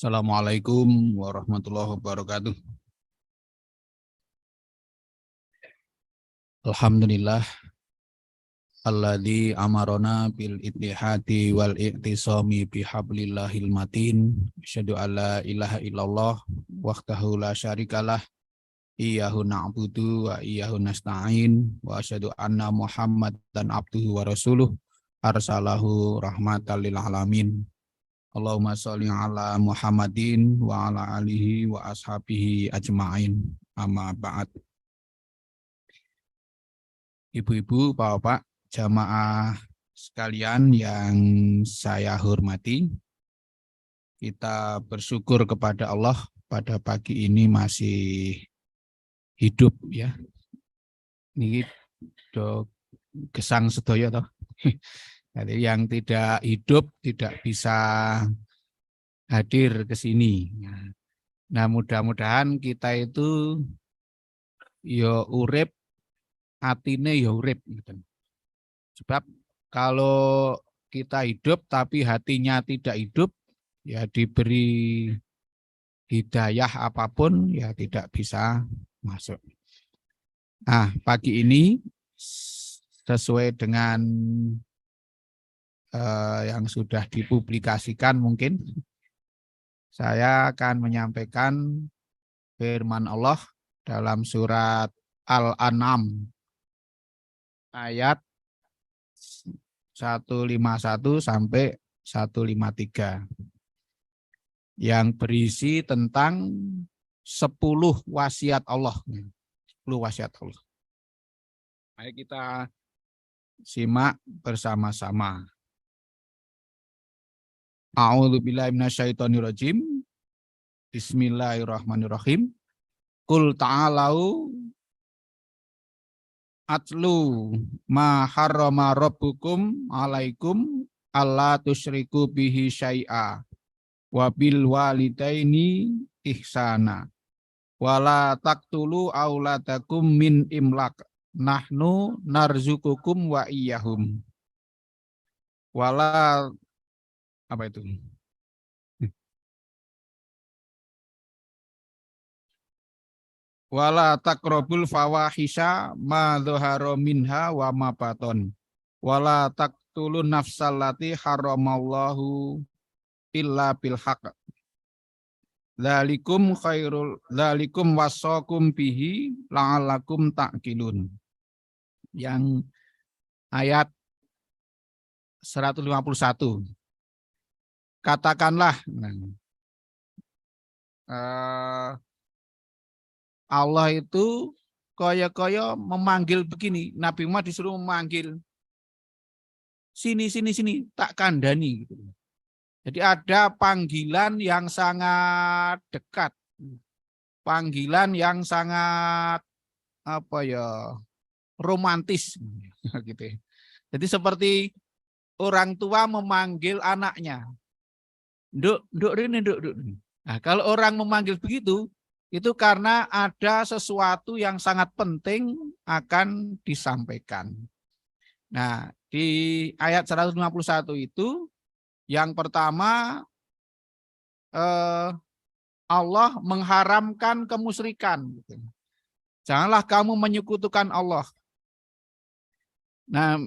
Assalamualaikum warahmatullahi wabarakatuh. Alhamdulillah alladzi amarona bil ittihadi wal i'tisami bihablillahil matin. Asyhadu alla ilaha illallah wahdahu la syarikalah. Iyyahu na'budu wa iyyahu nasta'in wa asyhadu anna Muhammadan abduhu wa rasuluh arsalahu rahmatan lil alamin. Allahumma sholli ala Muhammadin wa ala alihi wa ashabihi ajma'in. Amma ba'd. Ibu-ibu, bapak, jamaah sekalian yang saya hormati, kita bersyukur kepada Allah pada pagi ini masih hidup ya. Ini do gesang sedaya toh. Jadi yang tidak hidup tidak bisa hadir ke sini. Nah, mudah-mudahan kita itu ya urip, atine ya urip gitu. Sebab kalau kita hidup tapi hatinya tidak hidup, ya diberi hidayah apapun ya tidak bisa masuk. Nah, pagi ini sesuai dengan yang sudah dipublikasikan mungkin saya akan menyampaikan firman Allah dalam surat Al-An'am ayat 151 sampai 153 yang berisi tentang 10 wasiat Allah. 10 wasiat Allah. Mari kita simak bersama-sama. A'udzubillahi minasyaitonirrajim. Bismillahirrahmanirrahim. Qul ta'alau atlu ma harrama rabbukum alaikum alla tusyriku bihi syai'a wa bil walidaini ihsana wala taqtulu auladakum min imlaq nahnu narzukukum wa iyyahum wala apa itu? Wala taqrabul fawahisha ma dzahara minha wa ma baton. Wala taqtulun nafsallati haramallahu illa bil haqq. Dzalikum wasaqum bihi la'allakum ta'qilun. Yang ayat 151. Katakanlah Allah itu kaya-kaya memanggil begini. Nabi Muhammad disuruh memanggil sini tak kandani gitu. Jadi ada panggilan yang sangat dekat. Panggilan yang sangat romantis gitu. Jadi seperti orang tua memanggil anaknya. Nduk. Nah, kalau orang memanggil begitu, itu karena ada sesuatu yang sangat penting akan disampaikan. Nah, di ayat 151 itu, yang pertama, Allah mengharamkan kemusyrikan. Janganlah kamu menyekutukan Allah. Nah,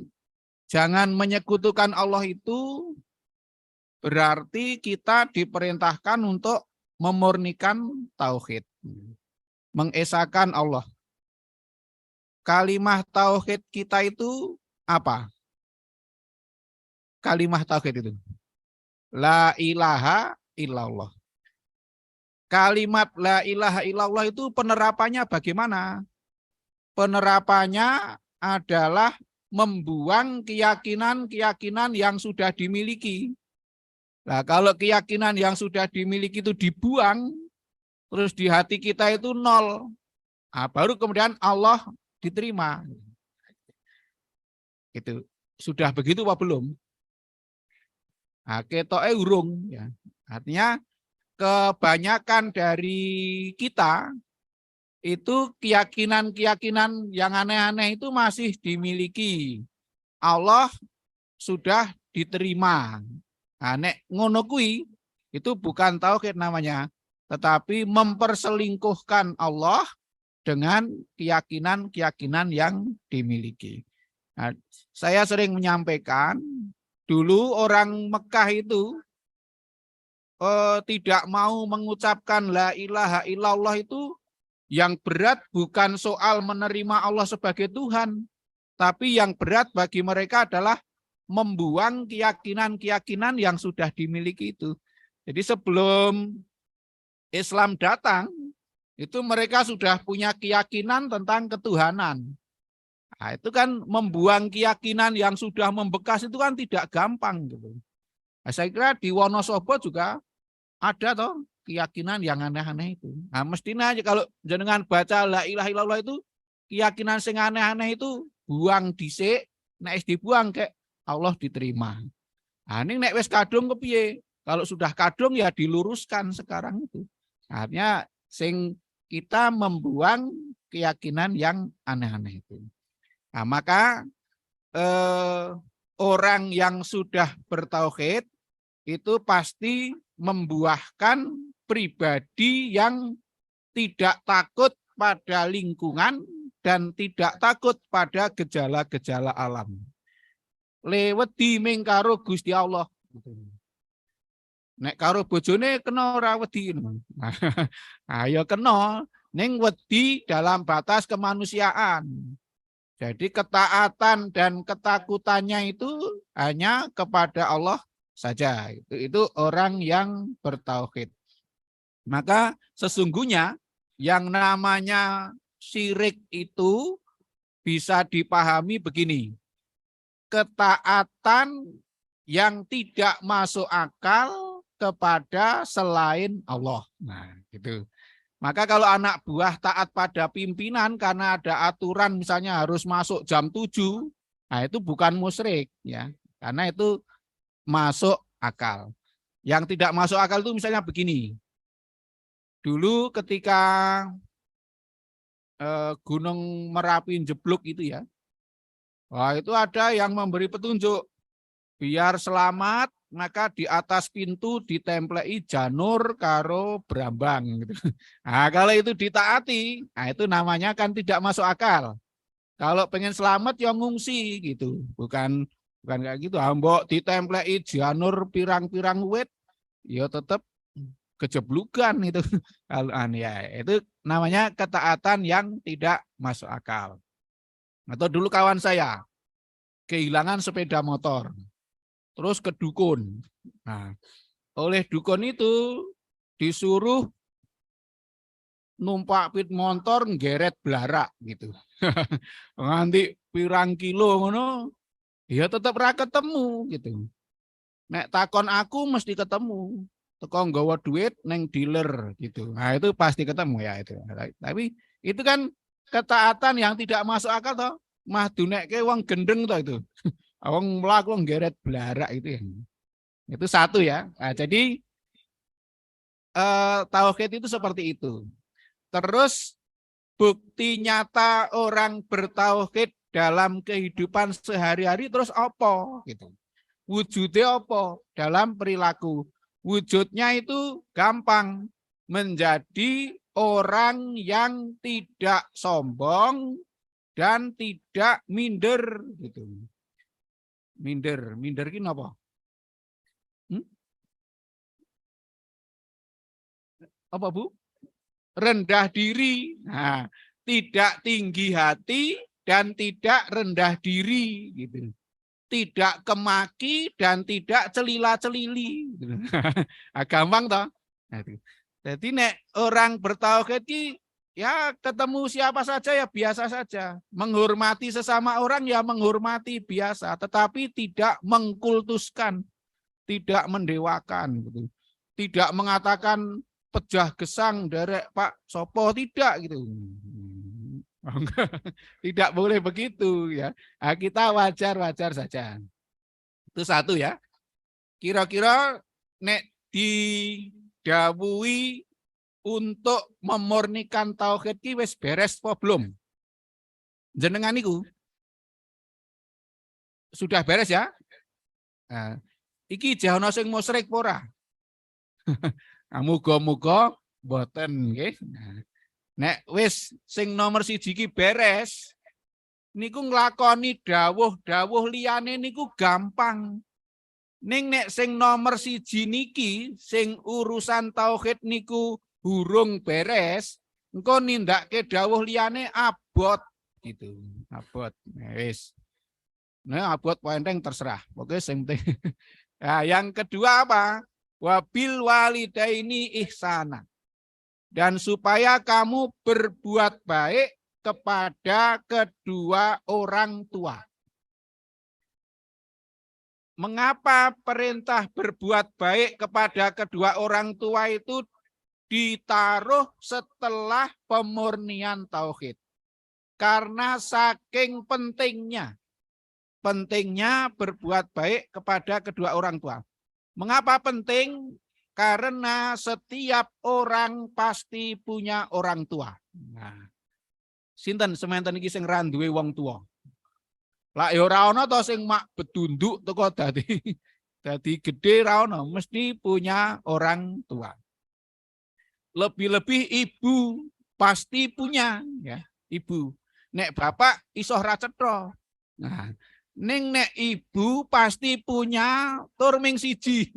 jangan menyekutukan Allah itu berarti kita diperintahkan untuk memurnikan tauhid, mengesahkan Allah. Kalimah tauhid kita itu apa? Kalimah tauhid itu la ilaha illallah. Kalimat la ilaha illallah itu penerapannya bagaimana? Penerapannya adalah membuang keyakinan-keyakinan yang sudah dimiliki. Nah, kalau keyakinan yang sudah dimiliki itu dibuang, terus di hati kita itu nol, nah, baru kemudian Allah diterima. Itu sudah begitu apa belum? Nah, ketoke urung ya. Artinya kebanyakan dari kita itu keyakinan-keyakinan yang aneh-aneh itu masih dimiliki. Allah sudah diterima. Nah, nek ngono kuwi Itu bukan tauhid namanya, tetapi memperselingkuhkan Allah dengan keyakinan-keyakinan yang dimiliki. Nah, saya sering menyampaikan, dulu orang Mekah itu tidak mau mengucapkan la ilaha illallah itu yang berat bukan soal menerima Allah sebagai Tuhan, tapi yang berat bagi mereka adalah membuang keyakinan-keyakinan yang sudah dimiliki itu. Jadi sebelum Islam datang, itu mereka sudah punya keyakinan tentang ketuhanan. Nah, itu kan membuang keyakinan yang sudah membekas itu kan tidak gampang gitu. Nah, saya kira di Wonosobo juga ada toh keyakinan yang aneh-aneh itu. Nah, mestinya aja kalau jenengan baca la ilaha illallah itu keyakinan sing aneh-aneh itu buang dhisik, nek dibuang kayak Allah diterima. Nah, ini nek wis kadung kepiye? Kalau sudah kadung ya diluruskan sekarang itu. Artinya sing kita membuang keyakinan yang aneh-aneh itu. Nah, maka orang yang sudah bertauhid itu pasti membuahkan pribadi yang tidak takut pada lingkungan dan tidak takut pada gejala-gejala alam. Lewedi ming karo Gusti Allah. Nek karo bojone kena ora wedi. Ayo kena ning wedi dalam batas kemanusiaan. Jadi ketaatan dan ketakutannya itu hanya kepada Allah saja. Itu orang yang bertauhid. Maka sesungguhnya yang namanya syirik itu bisa dipahami begini. Ketaatan yang tidak masuk akal kepada selain Allah. Nah, gitu. Maka kalau anak buah taat pada pimpinan karena ada aturan misalnya harus masuk jam 7, nah itu bukan musyrik ya. Karena itu masuk akal. Yang tidak masuk akal itu misalnya begini. Dulu ketika Gunung Merapi jeblok itu ya. Wah, itu ada yang memberi petunjuk. Biar selamat, maka di atas pintu ditemplei janur karo brambang gitu. Nah, kalau itu ditaati, nah itu namanya kan tidak masuk akal. Kalau pengen selamat ya ngungsi gitu. Bukan kayak gitu. Mbok ditemplei janur pirang-pirang wit, ya tetap kejeblukan itu. Kalau ya itu namanya ketaatan yang tidak masuk akal. Atau dulu kawan saya kehilangan sepeda motor. Terus ke dukun. Nah, oleh dukun itu disuruh numpak pit motor ngeret blarak gitu. Nganti pirang kilo ngono, ya tetap ra ketemu gitu. Nek takon aku mesti ketemu. Teko nggawa duit neng dealer gitu. Nah, itu pasti ketemu ya itu. Tapi itu kan ketaatan yang tidak masuk akal toh. Mah dunekke wong gendeng toh itu. Wong mlaku ngeret blarak itu ya. Itu satu ya. Nah, jadi tauhid itu seperti itu. Terus bukti nyata orang bertauhid dalam kehidupan sehari-hari terus apa gitu. Wujudnya apa dalam perilaku. Wujudnya itu gampang, menjadi orang yang tidak sombong dan tidak minder gitu. Minder ki apa? Apa Bu? Rendah diri. Nah, tidak tinggi hati dan tidak rendah diri gitu. Tidak kemaki dan tidak celila-celili. Gitu. Nah, gampang toh. Nah, jadi nek orang bertauhid ya ketemu siapa saja ya biasa saja. Menghormati sesama orang ya menghormati biasa, tetapi tidak mengkultuskan, tidak mendewakan gitu. Tidak mengatakan pejah gesang derek Pak Sopo, tidak gitu. Tidak boleh begitu ya. Nah, kita wajar-wajar saja. Itu satu ya. Kira-kira nek didhawuhi untuk memurnikan tauhid ki wis beres apa belum? Jenengan niku sudah beres ya? Nah, iki jane sing musyrik ora? Muga-muga boten nggih. Nek wis sing nomor 1 iki beres, niku nglakoni dawuh-dawuh liyane niku gampang. Ning nek sing nomor 1 niki, sing urusan tauhid niku burung beres, engko nindakake dawuh liyane abot gitu. Abot. Wis. Nah, abot poenteng terserah. Oke, sing penting. Nah, yang kedua apa? Wabil walidaini ihsana. Dan supaya kamu berbuat baik kepada kedua orang tua. Mengapa perintah berbuat baik kepada kedua orang tua itu ditaruh setelah pemurnian tauhid? Karena saking pentingnya berbuat baik kepada kedua orang tua. Mengapa penting? Karena setiap orang pasti punya orang tua. Nah, sinten semanten iki sing ra duwe wong tua? Lah ya ora ana to sing mak betunduk teko dadi gede ra ana, mesti punya orang tua. Lebih-lebih ibu pasti punya ya, ibu. Nek bapak iso ra cetha. Nah, ning nek ibu pasti punya tur ming siji.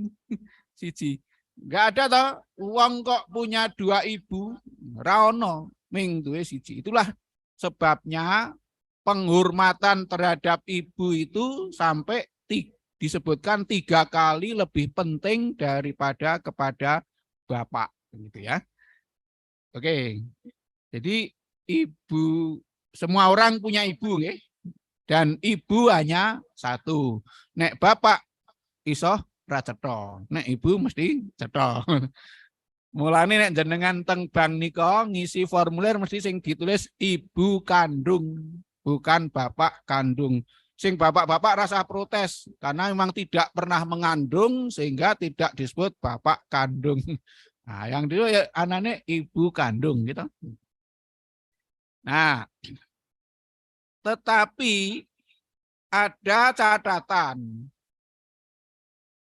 Siji. Enggak ada toh wong kok punya 2 ibu, ra ono ming duwe siji. Itulah sebabnya penghormatan terhadap ibu itu sampai disebutkan 3 kali lebih penting daripada kepada bapak gitu ya. Oke. Jadi ibu, semua orang punya ibu nggih. Dan ibu hanya 1. Nek bapak iso ra cetha, nek ibu mesti cetha. Mulane nek jenengan teng bank nika ngisi formulir mesti sing ditulis ibu kandung, bukan bapak kandung. Sing bapak-bapak rasa protes karena memang tidak pernah mengandung sehingga tidak disebut bapak kandung. Nah, yang dulu ya anaknya ibu kandung gitu. Nah, tetapi ada catatan.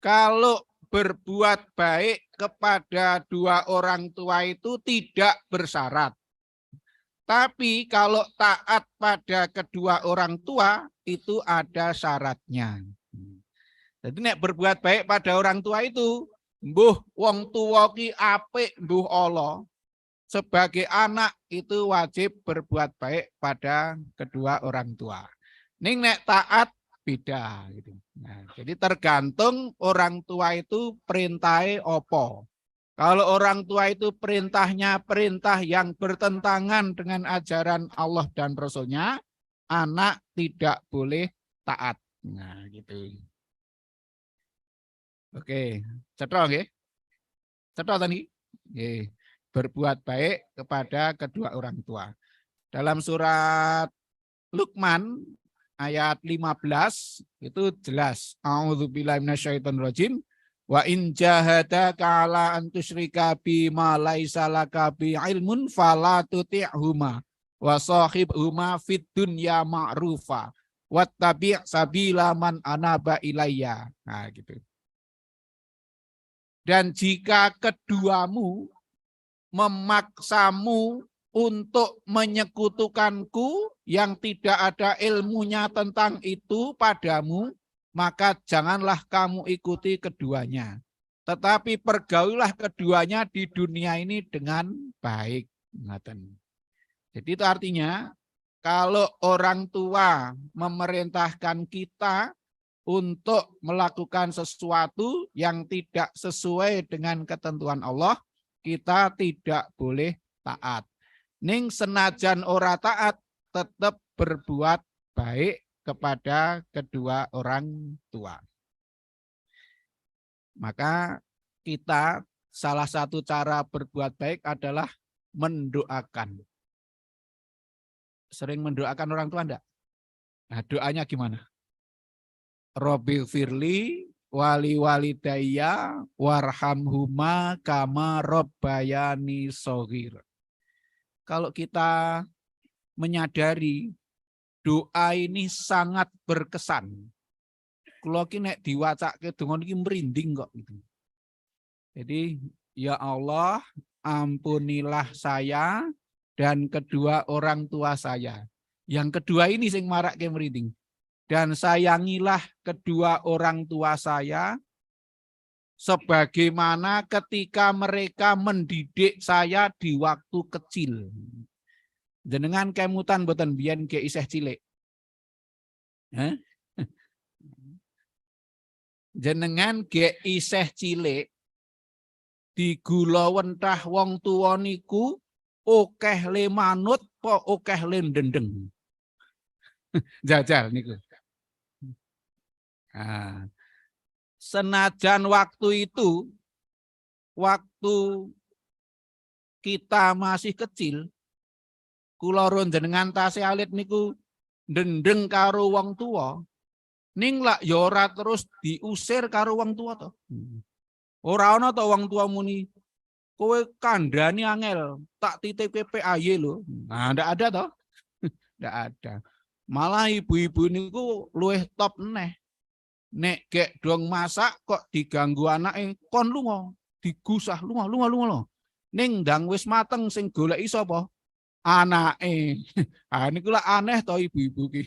Kalau berbuat baik kepada 2 orang tua itu tidak bersyarat. Tapi kalau taat pada kedua orang tua itu ada syaratnya. Jadi nek berbuat baik pada orang tua itu, mbuh wong tuwa ki apik mbuh Allah. Sebagai anak itu wajib berbuat baik pada kedua orang tua. Ning nek taat beda gitu. Nah, jadi tergantung orang tua itu perintahnya opo. Kalau orang tua itu perintahnya perintah yang bertentangan dengan ajaran Allah dan Rasulnya, anak tidak boleh taat. Nah, gitu. Oke, cetha nggih? Cetha tadi? Nggih. Berbuat baik kepada kedua orang tua. Dalam surat Luqman ayat 15 itu jelas. A'udzubillahi minasyaitonirrajim. Wa in jahadaka ala an tusyrika bima laisa laka bi ilmun fala tuti'huma wa shahibhuma fid dunya ma'rufa wattabi' sabila man anaba ilayya. Nah, gitu. Dan jika keduamu memaksamu untuk menyekutukanku yang tidak ada ilmunya tentang itu padamu, maka janganlah kamu ikuti keduanya. Tetapi pergaulilah keduanya di dunia ini dengan baik. Jadi itu artinya kalau orang tua memerintahkan kita untuk melakukan sesuatu yang tidak sesuai dengan ketentuan Allah, kita tidak boleh taat. Ning senajan ora taat tetap berbuat baik kepada kedua orang tua. Maka kita salah satu cara berbuat baik adalah mendoakan. Sering mendoakan orang tua enggak? Nah, doanya gimana? Robbil firli wali walidayya warhamhuma kama robbayani shaghir. Kalau kita menyadari doa ini sangat berkesan. Kalau ki nek diwacake donga niki merinding kok gitu. Jadi ya Allah, ampunilah saya dan kedua orang tua saya. Yang kedua ini sing marak ke meriting. Dan sayangilah kedua orang tua saya sebagaimana ketika mereka mendidik saya di waktu kecil. Jenengan kemutan boten biyen ke isih cilik. Jenengan ge isih cilik digula wentah wong tuwa niku akeh le manut po akeh le ndendeng. Jajal niku. Nah, senajan waktu itu waktu kita masih kecil kula jenengan tasih alit niku ndendeng karo wong tuwa ning lak ya ora terus diusir karo wong tuwa to. Ora ana to wong tuwa muni kowe kandhani angel, tak titip PAY lho. Nah, ndak ada toh? Ndak ada. Malah ibu-ibu niku luwih top neh. Nek gek dong masak kok diganggu anake kon lunga, digusah lunga. Ning ndang wis mateng sing goleki sapa? Anake. Ah niku lah aneh to ibu-ibu ki.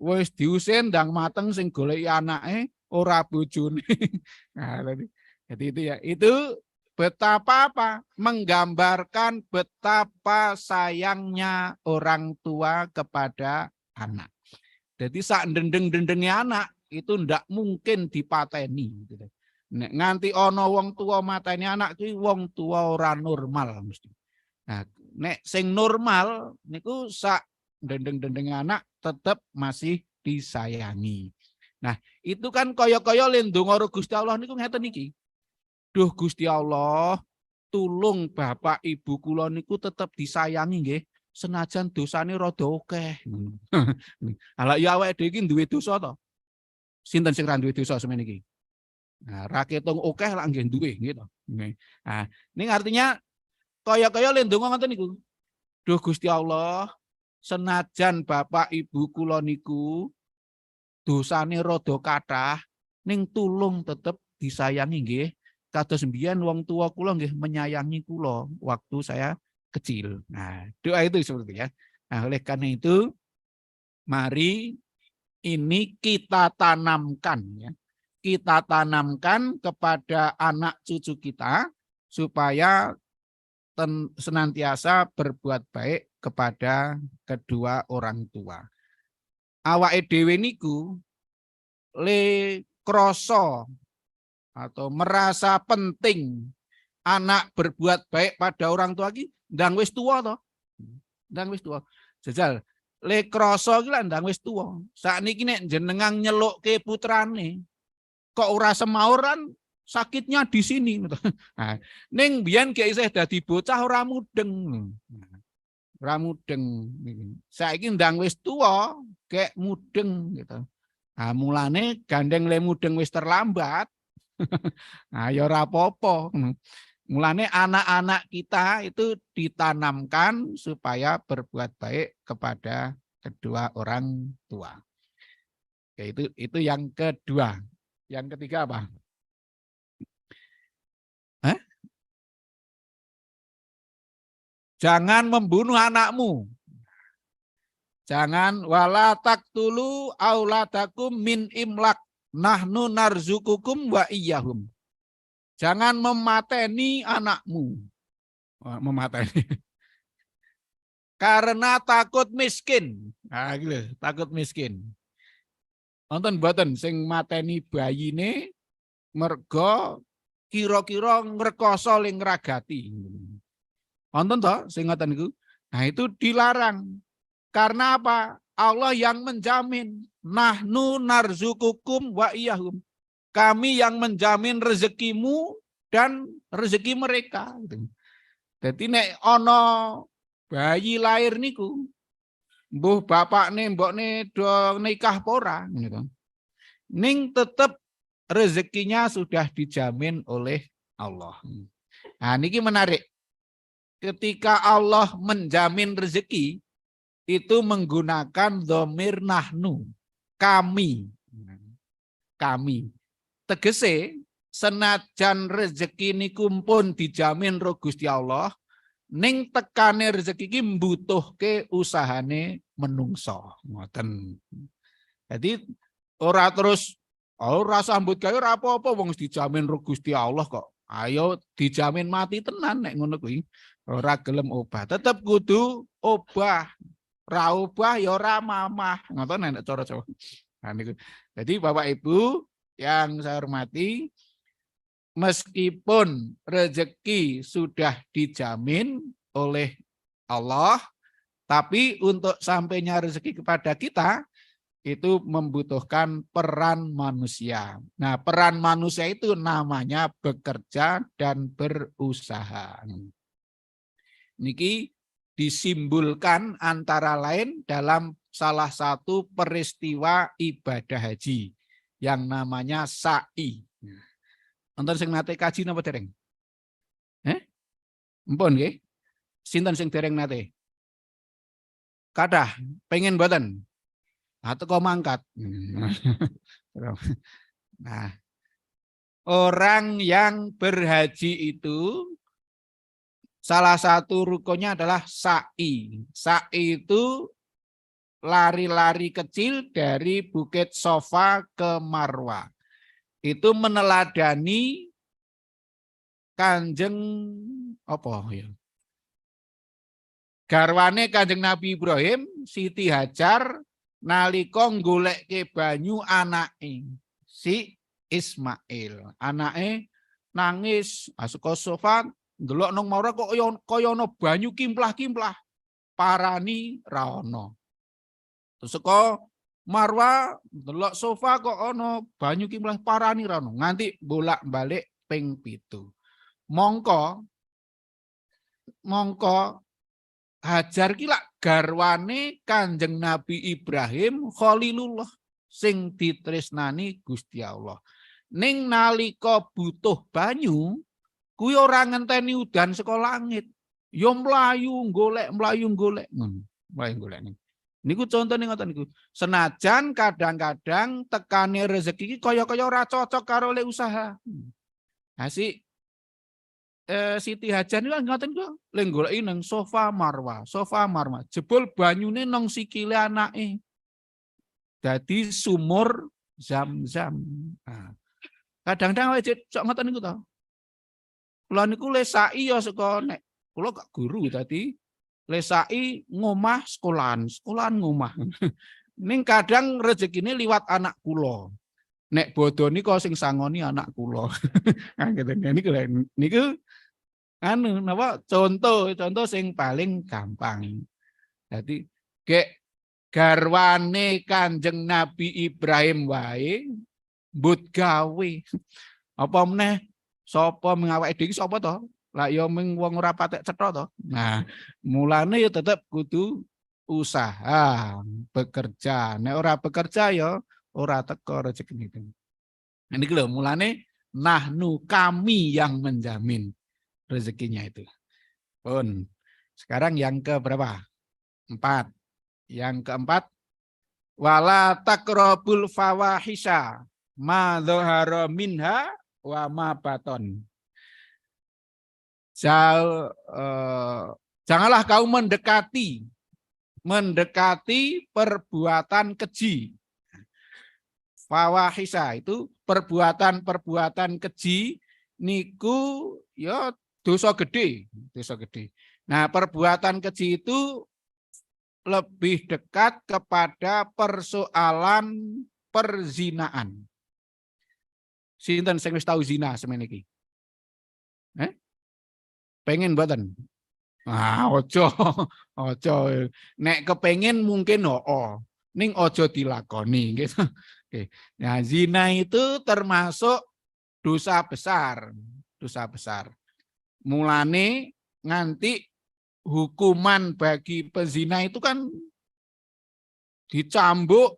Wis diusir ndang mateng sing goleki anake ora bojone. Nah, jadi itu ya. Itu betapa apa? Menggambarkan betapa sayangnya orang tua kepada anak. Jadi sak dendeng-dendengnya anak itu ndak mungkin dipateni. Nek nganti ono wong tua mateni anak ki wong tua ora normal mesti. Nah, nek sing normal niku sak dendeng-dendeng anak tetap masih disayangi. Nah, itu kan kaya-kaya lindung karo Gusti Allah niku ngeten iki. Duh Gusti Allah, tulung bapak ibu kula niku tetep disayangi nggih, senajan dosane rada akeh. Ala ya awake dhewe iki duwe dosa to. Sinten sing ra duwe dosa semene iki? Nah, ra ketung akeh lak nggih duwe nggih to. Nah, ning artinya kaya-kaya le ndonga ngoten niku. Duh Gusti Allah, senajan bapak ibu kula niku dosane rada kathah ning tulung tetep disayangi nggih. Kados mbiyen wong tua kula nggih menyayangi kula waktu saya kecil. Nah, doa itu seperti ya. Nah, oleh karena itu mari ini kita tanamkan ya. Kita tanamkan kepada anak cucu kita supaya senantiasa berbuat baik kepada kedua orang tua. Awake dhewe niku le krasa atau merasa penting anak berbuat baik pada orang tua ki ndang wis tuwa to. Ndang wis tuwa. Jajal le krasa ki lak ndang wis tuwa. Sakniki nek jenengan nyelukke putrane kok ora semauran sakitnya di sini. Nah, ning biyen ki isih dadi bocah ora mudeng. Ora mudeng. Saiki ndang wis tuwa kek mudeng gitu. Nah, mulane gandeng le mudeng wis terlambat. Nah, ya ora apa-apa. Mulane anak-anak kita itu ditanamkan supaya berbuat baik kepada kedua orang tua. Oke, itu yang kedua. Yang ketiga apa? Hah? Jangan membunuh anakmu. Jangan wala taqtulu auladakum min imlak. Nahnu narzukukum wa iyyahum. Jangan memateni anakmu. Memateni. Karena takut miskin. Nah, gitu, takut miskin. Nonton boten sing mateni bayine mergo kira-kira ngrekoso ling ngragati. Nonton to sing ngoten niku. Nah, itu dilarang. Karena apa? Allah yang menjamin. Nahnu narzukukum wa iyahum. Kami yang menjamin rezekimu dan rezeki mereka. Jadi nek ono bayi lahir niku, mbuh bapakne mbokne do nikah pora, ning tetep rezekinya sudah dijamin oleh Allah. Nah, niki menarik. Ketika Allah menjamin rezeki, itu menggunakan dhamir nahnu. Kami. Tegese senajan rezeki niku pun dijamin ro Gusti Allah, ning tekane rezeki iki mbutuhke usahane menungso. Ngoten. Jadi ora terus ora sambut gawe ora apa-apa wong dijamin ro Gusti Allah kok. Ayo dijamin mati tenan nek ngono kuwi. Ora gelem obah, tetep kudu obah. Ra obah ya ora mamah. Ngoten nek cara Jawa. Nah, niku. Jadi Bapak Ibu yang saya hormati, meskipun rezeki sudah dijamin oleh Allah, tapi untuk sampainya rezeki kepada kita itu membutuhkan peran manusia. Nah, peran manusia itu namanya bekerja dan berusaha. Niki disimbolkan antara lain dalam salah satu peristiwa ibadah haji yang namanya sa'i. Nonton sing nate kaji napa dereng? Mpun nggih. Sinten sing dereng nate? Kathah, pengen mboten? Atau kok mangkat? Nah, orang yang berhaji itu salah satu rukunnya adalah sa'i. Sa'i itu lari-lari kecil dari Bukit Sofa ke Marwa. Itu meneladani Kanjeng apa ya? Garwane Kanjeng Nabi Ibrahim, Siti Hajar nalika goleke banyu anake si Ismail. Anake nangis saka sofa ndelok nang Marwa kok kaya ana banyu kimplah-kimplah. Parani ra ono. Terus saka Marwa ndelok sofa kok ana banyu kimplah parani ra ono. Nganti bolak-balik ping 7. Mongko Hajar ki lak garwane Kanjeng Nabi Ibrahim Khalilullah sing ditresnani Gusti Allah. Ning nalika butuh banyu kuwi ora ngenteni udan saka langit. Ya mlayu golek. Mlayu golek niku contone ngoten niku. Senajan kadang-kadang tekane rezeki iki kaya-kaya ora cocok karo le usaha. Asik Siti Hajar niku ngoten kok, le goleki nang sofa Marwa. Jebul banyune nang sikile anake. Dadi sumur Zam-zam. Nah, kadang-kadang awake sok ngoten niku to. Kula niku le sa'i ya saka nek kula gak guru dadi le sa'i ngomah sekolahan ngomah. Ning kadang rezekine liwat anak kula. Nek bodoni kok sing sangoni anak kula. Nah, ngeten niku napa contoh sing paling gampang. Jadi gek garwane Kanjeng Nabi Ibrahim wae mbut gawe. Apa meneh sapa mengawake dhewe sapa to? Lah ya mung wong ora patek cetha to. Nah, mulane ya tetep kudu usaha, bekerja. Nek ora bekerja ya ora teko rezeki itu. Nah, niki lho mulane nahnu kami yang menjamin rezekinya itu. Pun. Sekarang yang ke berapa? 4. Yang keempat, wala takrabul fawahisha ma dhahara minha wa ma baton. Janganlah kau mendekati perbuatan keji. Fawahisha itu perbuatan keji niku ya dosa gede. Nah, perbuatan keji itu lebih dekat kepada persoalan perzinaan. Sinten sing wis tau zina semen iki? Pengen mboten? Ojo. Nek kepengen mungkin ning ojo dilakoni gitu. Oke. Nah, zina itu termasuk dosa besar. Mulane nganti hukuman bagi pezina itu kan dicambuk,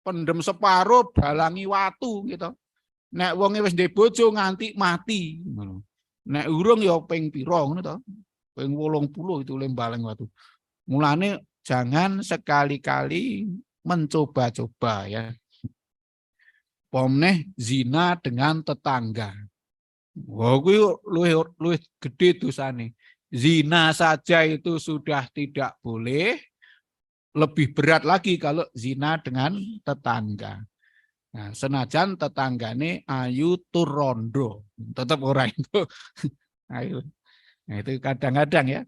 pendem separuh balangi watu gitu. Nek wonge wis ndek bojo nganti mati ngono. Nek urung ya ping pira ngono to. Ping 80 itu lembalang watu. Mulane jangan sekali-kali mencoba-coba ya. pomneh zina dengan tetangga. Wah, kuwi luwih gede dosane. Zina saja itu sudah tidak boleh, lebih berat lagi kalau zina dengan tetangga. Nah, senajan tetanggane ayu tur rondo, tetap orang itu ayu. Nah, itu kadang-kadang ya.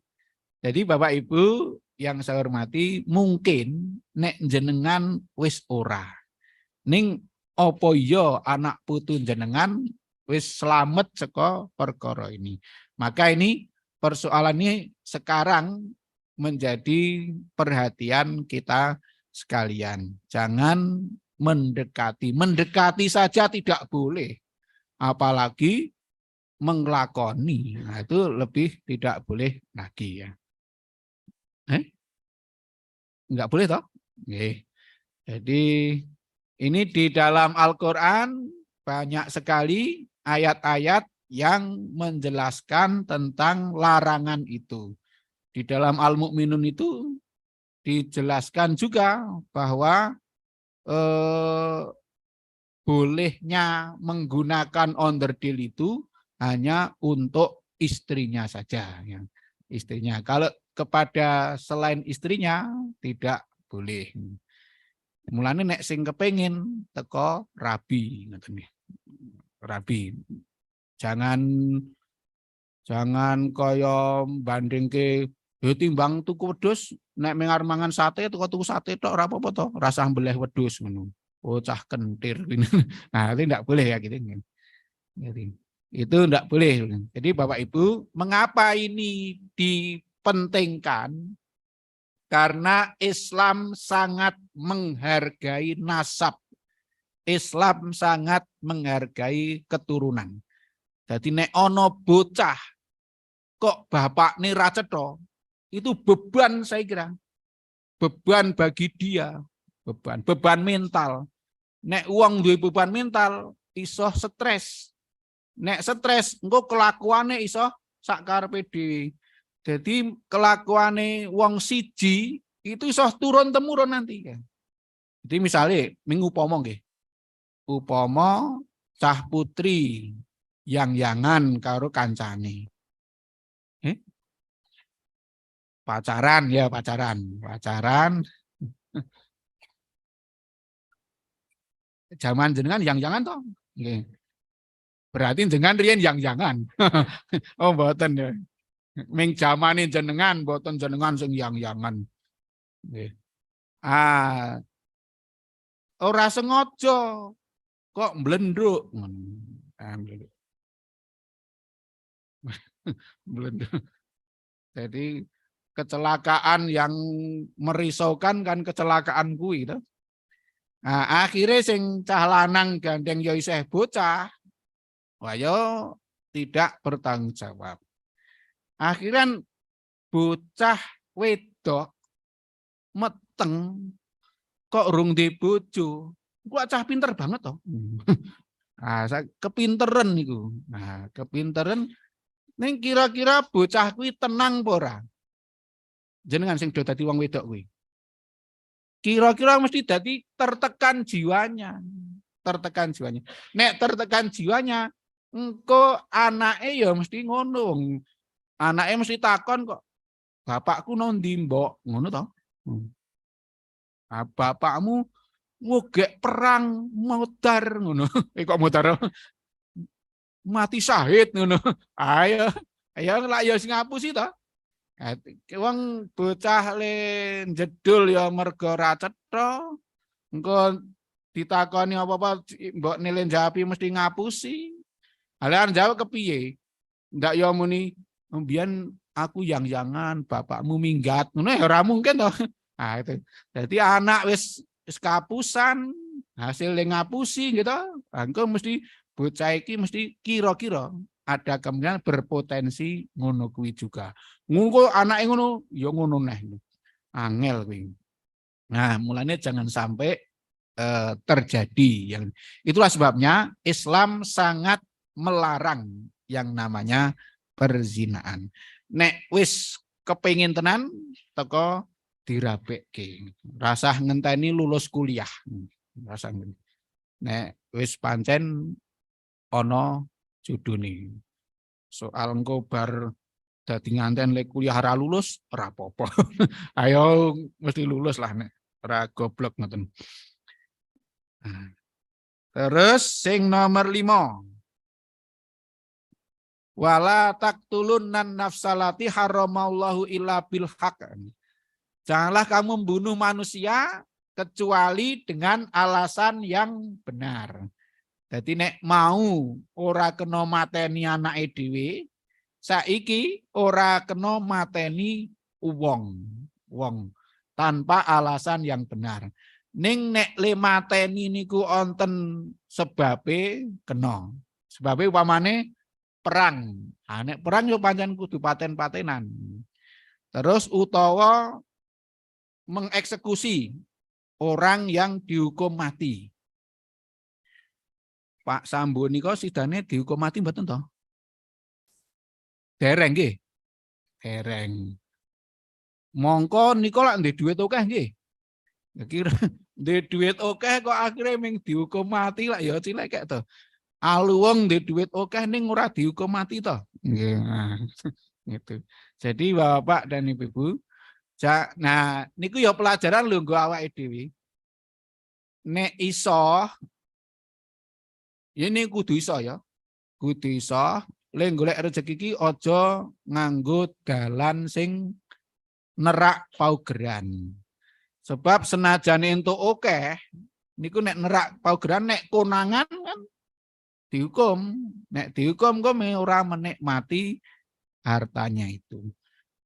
Jadi Bapak Ibu yang saya hormati, mungkin nek jenengan wis ora. Ning apa iya anak putu jenengan wis selamat saka perkara ini. Maka ini persoalan ini sekarang menjadi perhatian kita sekalian. Jangan mendekati saja tidak boleh, apalagi menglakoni. Nah, itu lebih tidak boleh lagi ya. Enggak boleh toh? Oke. Jadi ini di dalam Al-Qur'an banyak sekali ayat-ayat yang menjelaskan tentang larangan itu. Di dalam Al-Mu'minun itu dijelaskan juga bahwa bolehnya menggunakan onderdil itu hanya untuk istrinya saja. Ya. Istrinya. Kalau kepada selain istrinya tidak boleh. Mulane nek sing kepengin teko rabi ngoten nggih. Rabi. Jangan kaya bandingke timbang tuku wedhus nek mengar mangan sate tuku sate tok ora apa-apa to, rasa mbeleh wedhus ngono. Oh cah kentir. Nah, itu enggak boleh ya gitu. Jadi, itu enggak boleh. Jadi Bapak Ibu, mengapa ini dipentingkan? Karena Islam sangat menghargai nasab. Islam sangat menghargai keturunan. Jadi nek ono bocah kok bapak nih ra cetha, itu beban saya kira. Beban bagi dia, beban mental. Nek uang duwe beban mental iso stres. Nek stres engko kelakuane iso sak karepe dhewe. Jadi kelakuane wong siji itu iso turun temurun nanti ya. Jadi misalnya mengupama nggih. Upama cah putri yang-yangan karo kancane. Pacaran ya, pacaran. Zaman jenengan yang-yangan toh. Nggih. Berarti jenengan riyen yang-yangan. Oh mboten ya. Ming jamane jenengan mboten jenengan sing yang-yangan. Nggih. Ah, ora sengaja kok mblendruk. Mblendruk. Jadi kecelakaan yang merisaukan kan kecelakaan kuwi to. Nah, akhirnya sing cah lanang gandeng ya isih bocah. Wah yo tidak bertanggung jawab. Akhirnya bocah wedok meteng kok rung di bojo. Kok cah pinter banget toh. Nah, kepinteran niku. Nah, kepinteran ning kira-kira bocah kuwi tenang apa ora? Jenengan sing do dadi wong wedok kuwi. Kira-kira mesti dadi tertekan jiwanya. Tertekan jiwanya. Nek tertekan jiwanya, engko anake ya mesti ngono. Anake mesti takon kok, bapakku nondi mbok, ngono to? Bapakmu ngogek perang modar ngono. Kok modar mati syahid ngono. Ayo, lak ya sing ngapusi to. Wong bocah le jedul ya mergo ra cetha. Engko ditakoni apa-apa mbok nilai jawabi mesti ngapusi. Alian jawab kepiye? Ndak ya muni mbiyen aku yang-yangan bapakmu minggat. Ngono ya ora mungkin to. Nah itu. Jadi anak wis kapusan hasil ngapusi gitu. Engko mesti bocah iki mesti kira-kira ada kemungkinan berpotensi ngono kuwi juga. Ngono anake ngono ya ngono neh. Angel kuwi. Nah, mulanya jangan sampai terjadi yang itulah sebabnya Islam sangat melarang yang namanya perzinaan. Nek wis kepengin tenan teko dirabekke. Rasah ngenteni lulus kuliah. Rasah Nek wis pancen ana judune. Soal engko bar dadi nganten lek kuliah ora lulus ora apa-apa. Ayo mesti lulus lah nek ora goblok ngoten. Terus sing nomor 5. Wala taqtulun nan nafsalati haramallahu illa bil haq. Janganlah kamu membunuh manusia kecuali dengan alasan yang benar. Jadi nek mau ora kena mateni anake dhewe, saiki ora kena mateni wong tanpa alasan yang benar. Ning nek le mateni niku onten sebabe kena. Sebabe upamane perang. Nah, nek perang yo pancen kudu paten-patenan. Terus utawa mengeksekusi orang yang dihukum mati. Pak Sambo nika sidane dihukum mati mboten to? Dereng nggih. Dereng. Mongko nika lak ndek dhuwit akeh nggih. Kira ndek dhuwit akeh kok akhire ming dihukum mati lak ya cilek kek to. Aluwung ndek dhuwit akeh ning ora dihukum mati to. Nggih. Nah, gitu. Jadi Bapak dan Ibu, nah niku ya pelajaran lho nggo awake dhewe. Nek iso ini kudu iso ya. Kudu iso le golek rezeki iki aja nganggo dalan sing nerak paugeran. Sebab senajan entuk akeh niku nek nerak paugeran nek konangan kan dihukum. Nek dihukum kok ora menikmati hartanya itu.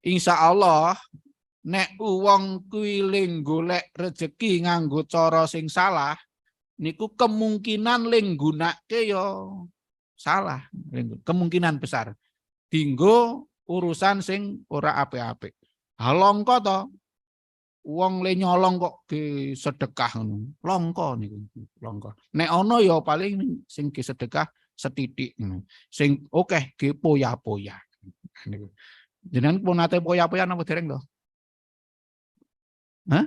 Insya Allah nek wong kuwi ling golek rezeki nganggo cara sing salah niku kemungkinan ling gunake ya salah, kemungkinan besar dinggo urusan sing ora apik-apik. Halongko to wong le nyolong kok ge sedekah ngono. Longko niku, longko. Nek ana ya paling sing ge sedekah setitik ngono. Sing akeh ge poya-poya. Niku. Jenengan pun nate poya-poya napa dereng to? Hah?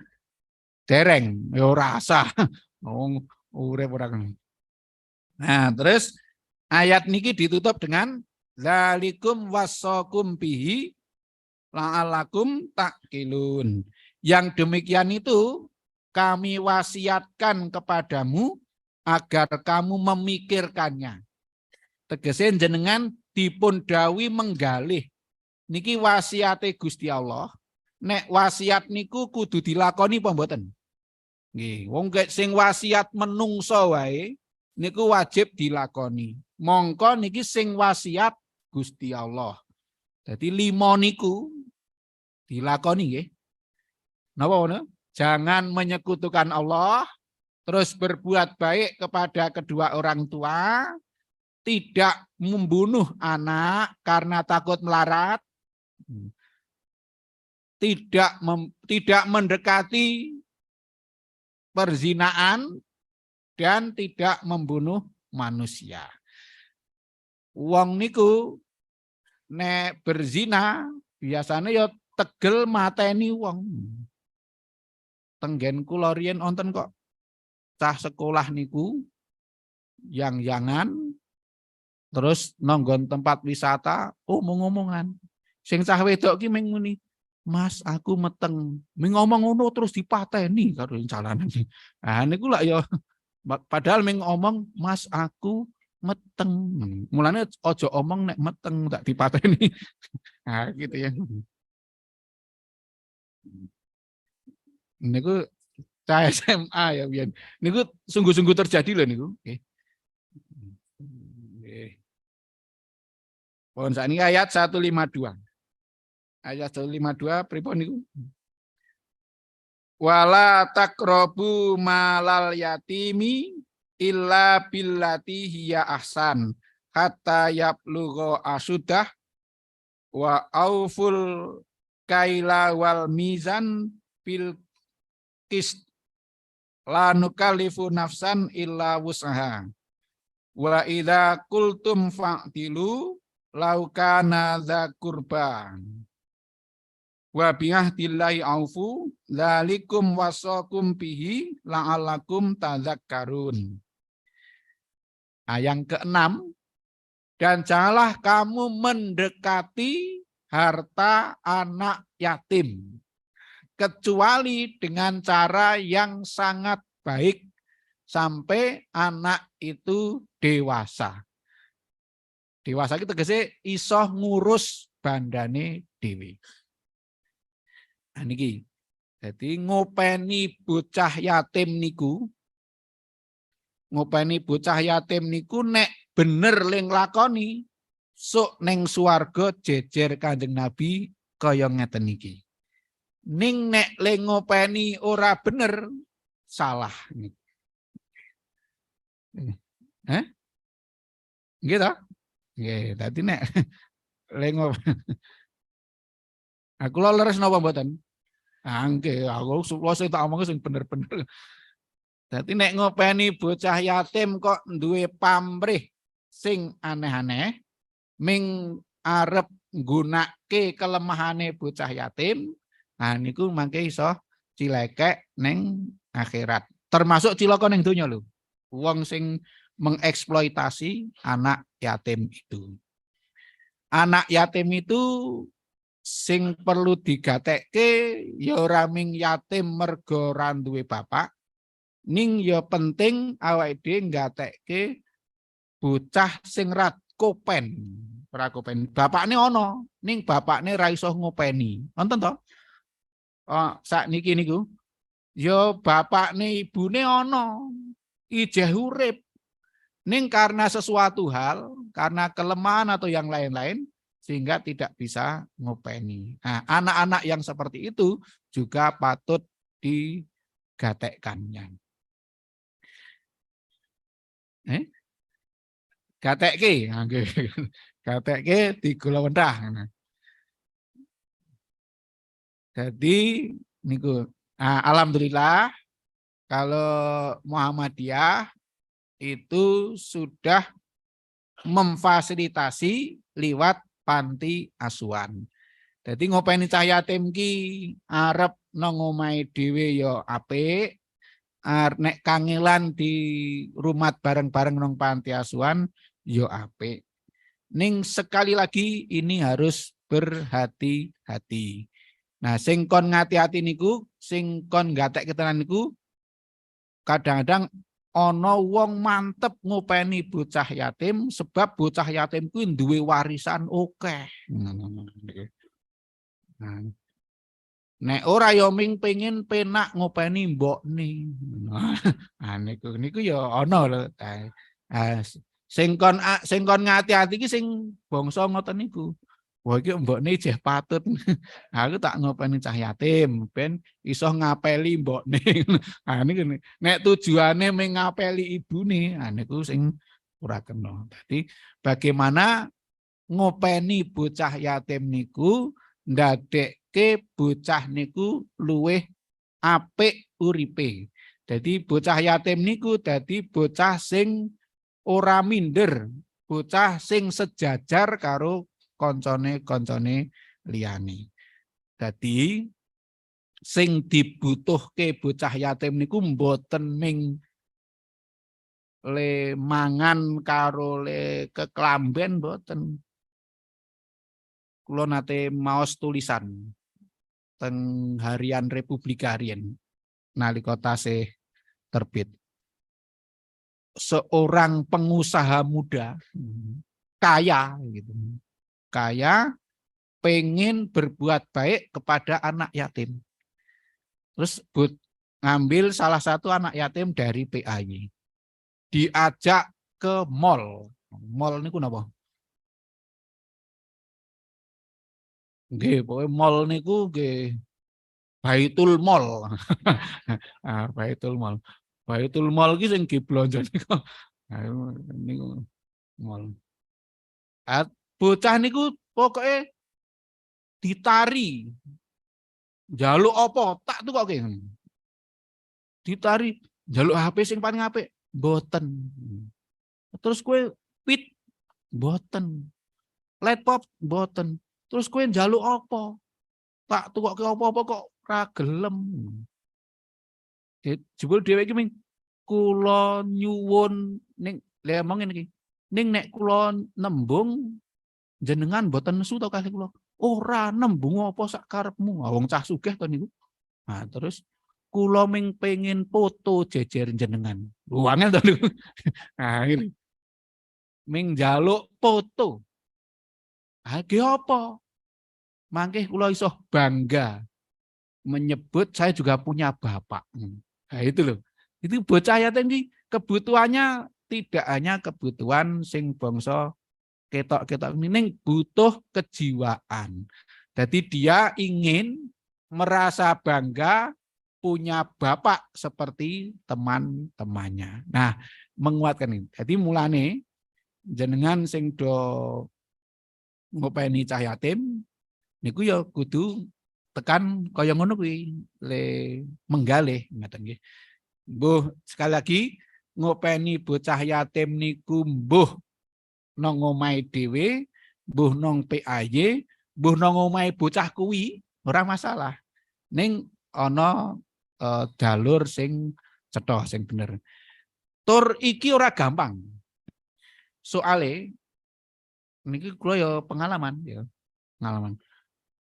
Dereng, ya ora usah. Wong urip ora. Nah, terus ayat niki ditutup dengan zalikum wasakum bihi la'alakum taqilun. Yang demikian itu kami wasiatkan kepadamu agar kamu memikirkannya. Tegese jenengan dipun dawuhi menggalih. Niki wasiate Gusti Allah. Nek wasiat niku kudu dilakoni apa mboten? Nggih, wong sing wasiat menungso wae niku wajib dilakoni. Mongko niki sing wasiat Gusti Allah. Jadi 5 niku dilakoni nggih. Napa ngono? Jangan menyekutukan Allah, terus berbuat baik kepada kedua orang tua, tidak membunuh anak karena takut melarat, tidak mendekati perzinaan, dan tidak membunuh manusia. Wong niku nek berzina biasanya ya tegel mateni wong. Tenggen kula riyen wonten kok cah sekolah niku yang-yangan terus nonggon tempat wisata omong-omongan. Sing cah wedok ki mung muni, "Mas, aku meteng." Ming ngomong ngono terus dipateni karo calanan. Ah niku lak ya padahal ming ngomong, "Mas, aku meteng." Mulane aja omong nek meteng tak dipateni. Nah, gitu ya. Niku cah SMA ya biyen. Niku sungguh-sungguh terjadi loh niku. Nggih. Nggih. Pun sakniki ayat 152. Ayat 152 pripun niku? Wala taqrabu malal yatimi illa billati hiya ahsan hatta yablugha asyuddah wa auful kaila wal mizan bil qist la nukallifu nafsan illa wus'aha wa idza qultum fa'tilu law kana dza qurba wa bi'ahdillahi aufu dzalikum wasakum bihi la'allakum tadzakkarun. Nah, yang keenam, dan janganlah kamu mendekati harta anak yatim, kecuali dengan cara yang sangat baik sampai anak itu dewasa. Dewasa itu tegese iso ngurus bandane dewi. Nah niki. Jadi ngopeni bocah yatim niku, nek bener ling lakoni sok neng swarga jejer Kanjeng Nabi kaya ngeten niki. Ning nek ling ngopeni ora bener salah. Heh? Nggih ta? Nggih, dadi nek ling aku lho leres napa mboten? Ah nggih, aku sing tak omong sing bener-bener. Dadi nek ngopeni bocah yatim kok duwe pamrih sing aneh-aneh, ming arep nggunake kelemahane bocah yatim, nah niku mangke iso cilekek ning akhirat. Termasuk cilaka ning donya lho. Wong sing mengeksploitasi anak yatim itu. Anak yatim itu sing perlu digatekke ya ora ming yatim mergo ora duwe bapak, ning ya penting awake dhewe nggatekke bocah sing rat kopen. Ora kopen. Bapakne ana, ning bapakne ra iso ngopeni. Wonten to? Oh, sakniki niku ya bapakne ibune ana, ijeh urip. Ning karena sesuatu hal, karena kelemahan atau yang lain-lain, sehingga tidak bisa ngopeni. Nah, anak-anak yang seperti itu juga patut digatekkannya. Gatekke, gatekke digula wendah. Jadi niku, alhamdulillah kalau Muhammadiyah itu sudah memfasilitasi liwat panti asuhan. Jadi ngopeni cah yatim ki arep nang omahe dhewe ya apik, nek kangelan di rumah bareng-bareng nang panti asuhan ya apik. Ning sekali lagi ini harus berhati-hati. Nah, sing kon ngati-hati niku, sing kon gatek ketenan niku kadang-kadang ana wong mantep ngopeni bocah yatim sebab bocah yatim kuwi duwe warisan akeh. Nah, nek ora ya ming pengin penak ngopeni mbokne. Nah niku ya ana lho. Sing kon ngati-ati iki sing bangsa ngoten niku. Wah iki mbokne jeh patut. Aku tak ngopeni cah yatim ben iso ngapeli mbokne. Nah niku nek tujuane ming ngapeli ibune, niku sing ora kena. Dadi bagaimana ngopeni bocah yatim niku ndadekke bocah niku luweh apik uripe. Jadi bocah yatim niku dadi bocah sing ora minder, bocah sing sejajar karo koncone-koncone liyane. Dadi sing dibutuhke bocah yatim niku mboten ming le mangan karo le keklamben mboten. Kula nate maos tulisan teng Harian Republikarian nalika tasih terbit. Seorang pengusaha muda kaya gitu. Kaya pengen berbuat baik kepada anak yatim. Terus ngambil salah satu anak yatim dari PAY. Diajak ke mall. Mall niku napa? Nggih, pokoke mall niku nggih Baitul Mall. Baitul Mall. Baitul Mall ki sing diblonjo niku. Niku mall. Bocah niku pokoke ditari. Njaluk apa? Tak tukoke. Ditari, njaluk HP sing paling apik. Mboten. Terus kowe pit mboten. Laptop mboten. Terus kowe njaluk apa? Tak tukoke apa-apa kok ra gelem. Jebul dheweke ming kula nyuwun ning Le omong ngene iki. Ning nek kula nembung jenengan mboten nesu to kalih kula. Ora nembung apa sak karepmu. Wong cah sugih to niku. Nah, terus kula ming pengen foto jejer jenengan. Angel to niku. Nah, ngene. Ming njaluk foto. Ah, ge apa? Mangke kula iso bangga menyebut saya juga punya bapak. Nah, itu loh. Itu bocah yatim ini kebutuhannya tidak hanya kebutuhan sing bangsa ketok-ketok ini, butuh kejiwaan. Jadi dia ingin merasa bangga punya bapak seperti teman-temannya. Nah, menguatkan ini. Jadi mulane jenengan sing do ngopeni cah yatim niku ya kudu tekan kaya ngono kuwi le menggalih ngaten nggih. Mbuh sekali lagi ngopeni bocah yatim niku mbuh nang omahe dhewe, mbuh nang PAY, mbuh nang omahe bocah kuwi ora masalah. Ning ana jalur sing cetha sing bener. Tur iki ora gampang. Soale niki kula ya pengalaman ya, pengalaman.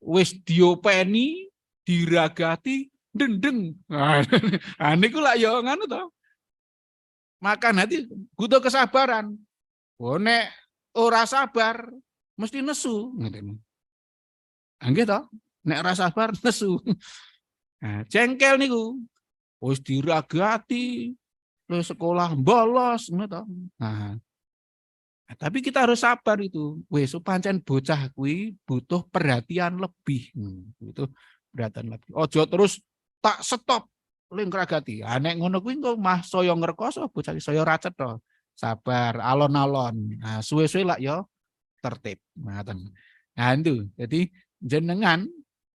Wis diopeni, diragati, dendeng. Nah, niku lak ya ngono to. Makan hati butuh kesabaran. Oh, nek ora sabar mesti nesu ngene. Nggih to? Nek ora sabar nesu. Nah, jengkel niku. Wis diragati, terus sekolah bolos ngono to. Nah, tapi kita harus sabar itu. Wis pancen bocah kuwi butuh perhatian lebih. Butuh perhatian lebih. Ojo terus tak stop ling ngragati. Ah nek ngono kuwi engko mah saya ngrekoso bocah saya ra cetha. Sabar, alon-alon. Nah, suwe-suwe lak ya tertib. Ngoten. Nah, itu. Jadi jenengan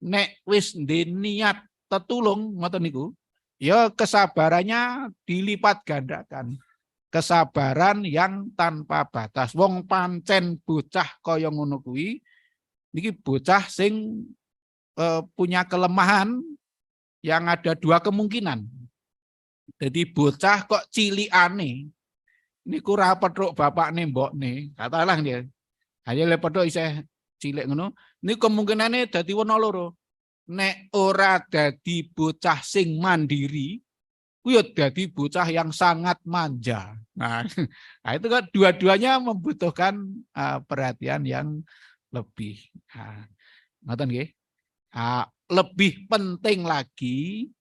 nek wis niat tetulung ngoten niku, ya kesabarannya dilipat gandakan. Kesabaran yang tanpa batas. Wong pancen bocah kaya ngono kuwi niki bocah sing punya kelemahan yang ada dua kemungkinan. Jadi bocah kok cilikane niku ora petruk bapakne mbokne, katalah dia. Hanya le petruk isih cilik ngono, niku kemungkinane dadi werna loro. Nek ora dadi bocah sing mandiri, kuwi dadi bocah yang sangat manja. Nah, itu kan dua-duanya membutuhkan perhatian yang lebih. Nah, ngoten nggih. Lebih penting lagi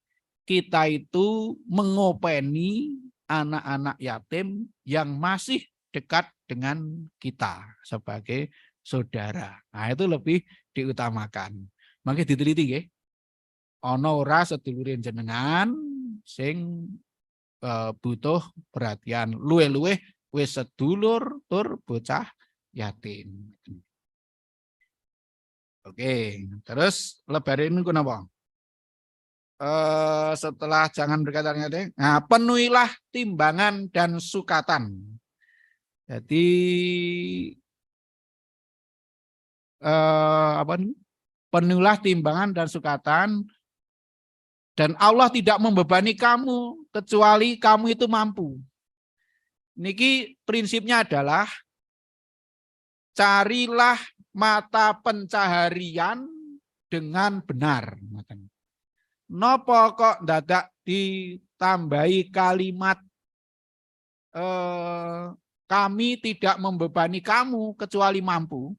kita itu mengopeni anak-anak yatim yang masih dekat dengan kita sebagai saudara. Nah, itu lebih diutamakan. Mangke diteliti nggih. Ana ora sedulurin jenengan sing butuh perhatian luweh-luweh wis sedulur tur bocah yatim. Oke, terus lebaran niku napa? Setelah jangan berkata ngating, nah penuhilah timbangan dan sukatan. Jadi apa nih? Penuhilah timbangan dan sukatan. Dan Allah tidak membebani kamu kecuali kamu itu mampu. Niki prinsipnya adalah carilah mata pencaharian dengan benar. Nopo kok dadak ditambahi kalimat kami tidak membebani kamu kecuali mampu.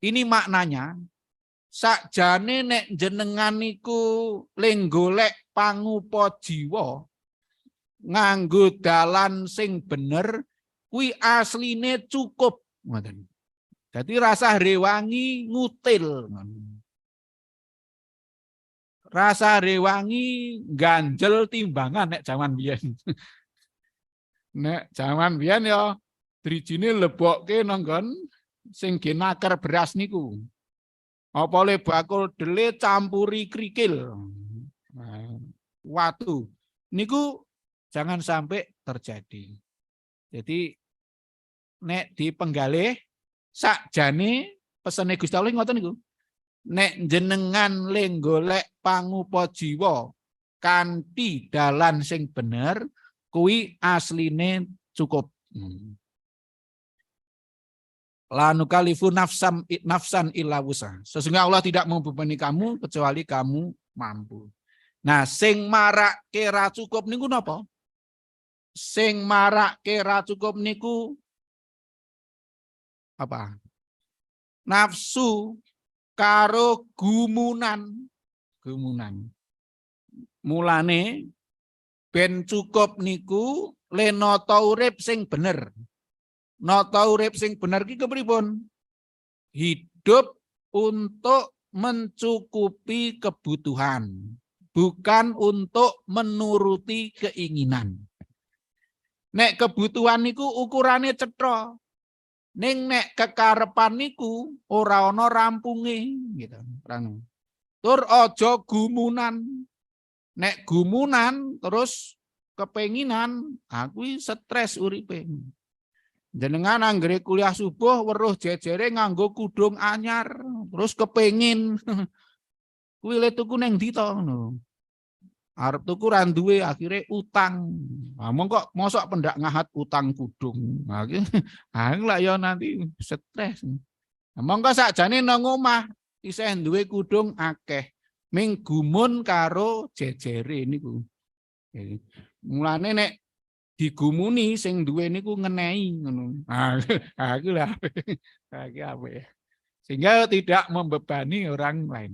Ini maknanya sakjane nek jenengan niku ling golek pangupa jiwa nganggo dalan sing bener kuwi asline cukup ngoten. Dadi rasa rewangi ngutil. Rasa rewangi ganjel timbangan nek jaman biyen. Nek jaman biyen ya drijine lebokke nang nggon sing genaker beras niku. Apa le bakul dele campuri krikil. Watu. Niku jangan sampai terjadi. Jadi nek dipenggalih sakjane pesene Gusti Allah ngoten niku. Nek jenengan le golek pangupa jiwa kanthi dalan sing bener kuwi asline cukup. La nukalifu nafsan illa wusa. Sesungguhnya Allah tidak membebani kamu kecuali kamu mampu. Nah, sing marake ra cukup niku napa? Sing marake ra cukup niku apa? Nafsu karo gumunan. Mulane ben cukup niku le nata urip sing bener. Nata urip sing bener ki kepripun? Hidup untuk mencukupi kebutuhan, bukan untuk menuruti keinginan. Nek kebutuhan niku ukurane cetha. Ning nek kekarepan niku ora ana rampunge gitu. Tur aja gumunan. Nek gumunan terus kepenginan, aku stres uripe. Jenengan anggere kuliah subuh weruh jejere nganggo kudung anyar, terus kepengin kuwi le tuku ning ndi to ngono. Arep tuku ra duwe akhire utang. Lah mongko mosok pendak ngahat utang kudung. Nah iki lah ya nanti stres. Mongko sakjane nang omah isih duwe kudung akeh. Ming gumun karo jejere niku. Mulane nek digumuni sing duwe niku ngenehi ngono. Ah iku lha apik. Sehingga tidak membebani orang lain.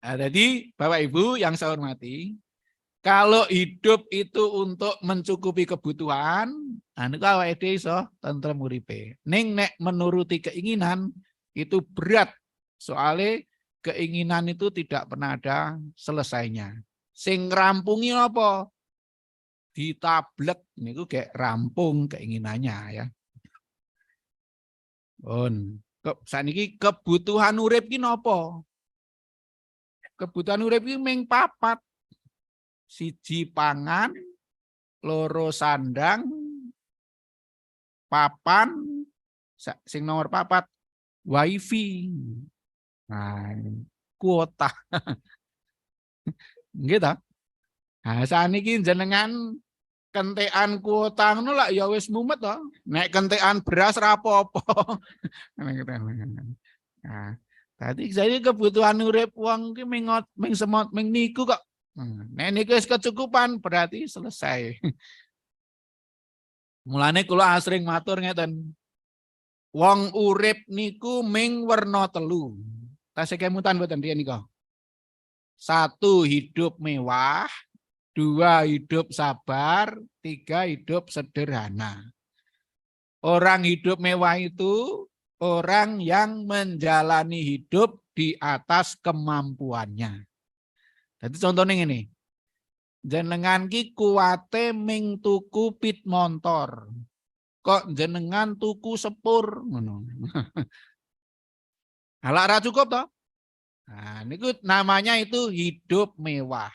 Nah, jadi Bapak Ibu yang saya hormati, kalau hidup itu untuk mencukupi kebutuhan, niku awake dhewe iso tentrem uripe. Ning nek menuruti keinginan itu berat. Soalnya keinginan itu tidak pernah ada selesainya. Sing ngrampungi apa? Ditablek niku kayak rampung keinginannya ya. Saniki kebutuhan urip ki napa? Kebutuhan urip ki mung papat. Siji pangan, loro sandang, papan, sing nomor papat wifi. Nah, kuota. Nggih ta? Nah, saniki jenengan kentekan kuota ngono lak ya wis mumet to. Nek kentekan beras ra apa-apa. Nah, tadi saya kebutuhan urip wong ki ming semot ming niku kok. Nek niku wis kecukupan berarti selesai. Mulane kula asring matur ngeten. Wong urip niku ming werna telu. Tasih kemutan mboten riyen niku. 1 hidup mewah, 2 hidup sabar, 3 hidup sederhana. Orang hidup mewah itu orang yang menjalani hidup di atas kemampuannya. Jadi contohnya ini, jenengan ki kuwate ming tuku pit motor, kok jenengan tuku sepur, ngono. Halak ra cukup toh? Nah, niku namanya itu hidup mewah.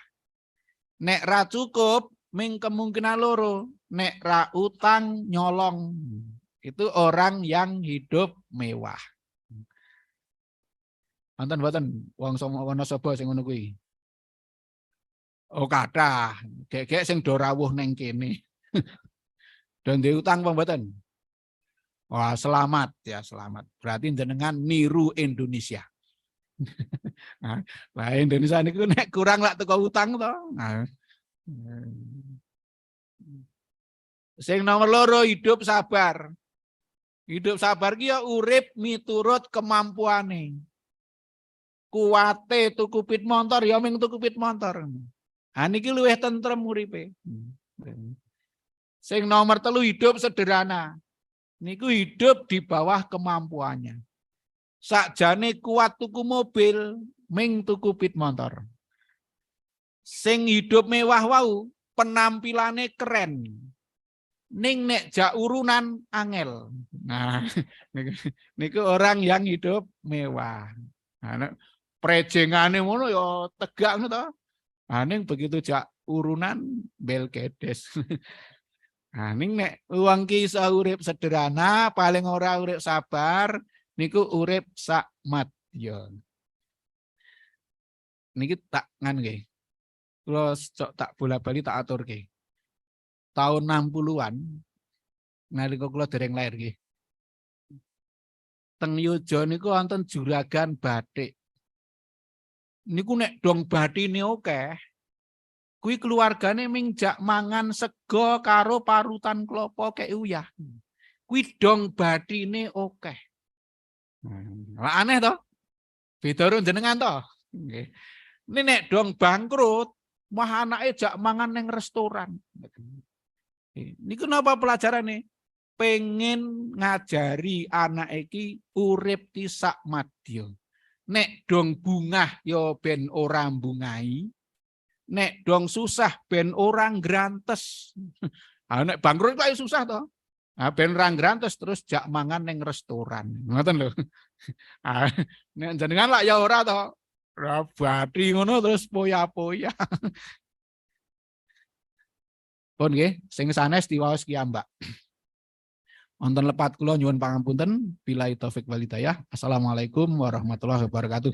Nek ra cukup, ming kemungkinan loro. Nek ra utang nyolong. Itu orang yang hidup mewah. Wonten mboten wong Wonosobo sing ngono kuwi? Oh kathah. Gek-gek sing do rawuh ning kene. Do ndek utang apa mboten? Wah, selamat ya, selamat. Berarti jenengan niru Indonesia. Nah, Indonesia niku nek kurang lak teko utang to. Nah. Sing nomor loro hidup sabar. Hidup sabar ki ya urip miturut kemampuane. Kuwate tuku pit motor ya ming tuku pit motor. Ha niki luwih tentrem uripe. Sing nomor 3 hidup sederhana. Niku hidup di bawah kemampuannya. Sakjane kuat tuku mobil, ming tuku pit motor. Sing hidup mewah wau, penampilannya keren. Ning nek jak urunan angel. Nah, niku orang yang hidup mewah. Nah, prejengane ngono ya tegak ngono to. Nah, ning begitu jak urunan bel kedes. Nah, ning nek wong ki iso urip sederhana, paling ora urip sabar, niku urip sak madya. Niki tak ngan nggih. Kula tak bola-bali tak aturke. Tahun 60-an nalika kula dereng lair nggih. Teng Yojo niku wonten juragan bathik. Niku nek dong bathine akeh, kuwi keluargane mingjak mangan sego karo parutan klapa kek uyah. Kuwi dong bathine akeh. Lah aneh to? Beda karo jenengan to? Nggih. Nek dong bangkrut, mah anake jak mangan ning restoran. Niku napa pelajarane? Pengen ngajari anak iki urip tisak madya. Nek dong bungah ya ben ora bungai, nek dong susah ben orang grantes. Nek bangkrut kok susah to. Ben ora grantes terus jak mangan ning restoran. Ngoten lho. Nek jenengan lak ya ora to. Ora bathi ngono terus poya-poya. Pun nggih, sing sanes diwaos ki ambak. Wonten lepat kula nyuwun pangapunten, billahi taufik wal hidayah. Assalamualaikum warahmatullahi wabarakatuh.